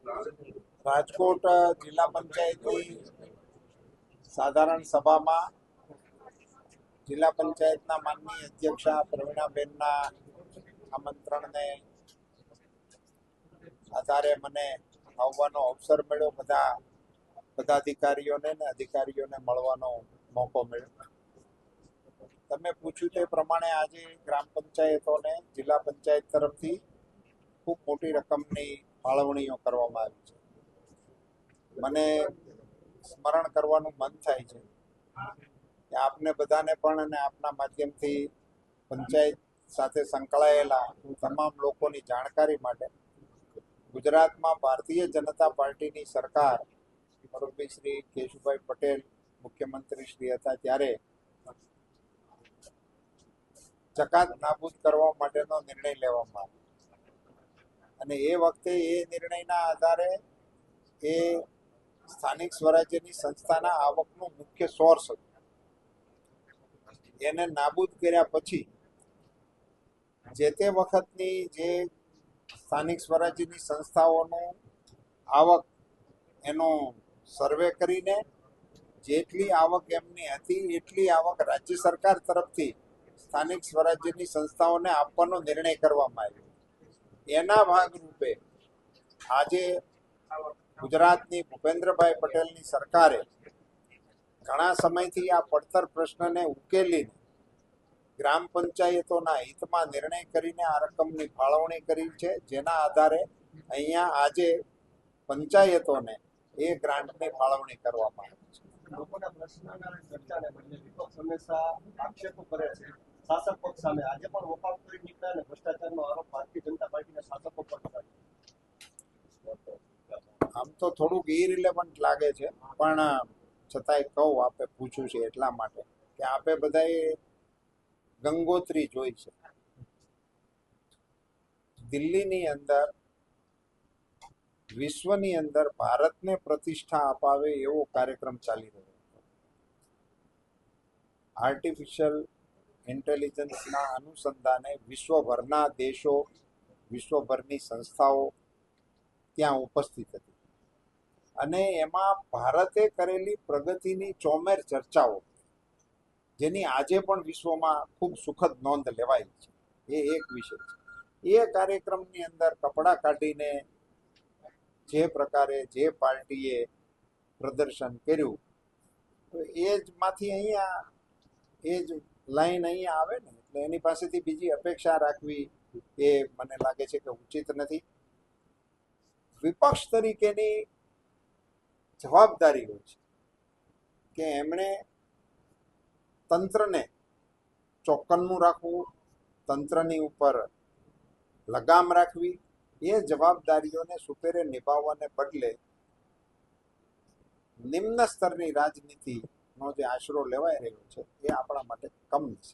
રાજકોટ જિલ્લા પંચાયતની સાધારણ સભામાં જિલ્લા પંચાયતના માનનીય અધ્યક્ષા પ્રવીણાબેનના આમંત્રણને આધારે મને આવવાનો અવસર મળ્યો. બધા પદાધિકારીઓને ને અધિકારીઓને મળવાનો મોકો મળ્યો. તમે પૂછ્યું તે પ્રમાણે આજે ગ્રામ પંચાયતોને જિલ્લા પંચાયત તરફથી ખૂબ મોટી રકમની ફાળવણીઓ કરવામાં આવી છે. મને સ્મરણ કરવાનું મન થાય છે કે આપને બધાને પણ અને આપના માધ્યમથી પંચાયત સાથે સંકળાયેલા તમામ લોકોની જાણકારી માટે ગુજરાતમાં ભારતીય જનતા પાર્ટીની સરકાર મુરબ્બી શ્રી કેશુભાઈ પટેલ મુખ્યમંત્રી શ્રી હતા ત્યારે જકાત નાબૂદ કરવા માટેનો નિર્ણય લેવામાં આવ્યો અને એ વખતે એ નિર્ણયના આધારે એ સ્થાનિક સ્વરાજ્યની સંસ્થાના આવકનું મુખ્ય સોર્સ હતું. એને નાબૂદ કર્યા પછી જે તે વખતની જે સ્થાનિક સ્વરાજ્યની સંસ્થાઓનું આવક એનો સર્વે કરીને જેટલી આવક એમની હતી એટલી આવક રાજ્ય સરકાર તરફથી સ્થાનિક સ્વરાજ્યની સંસ્થાઓને આપવાનો નિર્ણય કરવામાં આવ્યો. એના ભાગરૂપે આજે ગુજરાતની ભૂપેન્દ્રભાઈ પટેલની સરકારે ઘણા સમયથી આ પડતર પ્રશ્નને ઉકેલીને ગ્રામ પંચાયતોના હિતમાં નિર્ણય કરીને આ રકમની ફાળવણી કરી છે, જેના આધારે અહીંયા આજે પંચાયતોને એ ગ્રાન્ટની ફાળવણી કરવામાં આવી છે. લોકોના પ્રશ્નના ચર્ચાને બદલે વિપક્ષ હંમેશા આક્ષેપો કરે છે શાસક પક્ષ સામે. આજે પણ વફાદારી નીકળ્યા અને ભ્રષ્ટાચારનો આરોપ ભારતીય જનતા પાર્ટીના શાસકો પર થાય. આમ તો થોડુંક ઇરિલેવન્ટ લાગે છે, પણ છતાંય કહું, આપે પૂછ્યું છે એટલા માટે કે આપે બધાએ ગંગોત્રી જોઈ છે. દિલ્હીની અંદર વિશ્વની અંદર ભારતને પ્રતિષ્ઠા અપાવે એવો કાર્યક્રમ ચાલી રહ્યો હતો. આર્ટિફિશિયલ ઇન્ટેલિજન્સના અનુસંધાને વિશ્વભરના દેશો, વિશ્વભરની સંસ્થાઓ ત્યાં ઉપસ્થિત હતી અને એમાં ભારતે કરેલી પ્રગતિની ચોમેર ચર્ચાઓ, જેની આજે પણ વિશ્વમાં ખૂબ સુખદ નોંધ લેવાય છે, એ એક વિષય છે. એ કાર્યક્રમની અંદર કપડાં કાઢીને જે પ્રકારે જે પાર્ટીએ પ્રદર્શન કર્યું, તો એ જ માંથી અહીંયા એ જ લાઈન અહીંયા આવે ને, એટલે એની પાસેથી બીજી અપેક્ષા રાખવી એ મને લાગે છે કે ઉચિત નથી. વિપક્ષ તરીકેની જવાબદારી હોય છે કે એમણે તંત્રને ચોક્કનનું રાખવું, તંત્રની ઉપર લગામ રાખવી, એ જવાબદારીઓને સુપેરે નિભાવવાને બદલે નિમ્ન સ્તરની રાજનીતિનો જે આશરો લેવાઈ રહ્યો છે એ આપણા માટે કમ છે.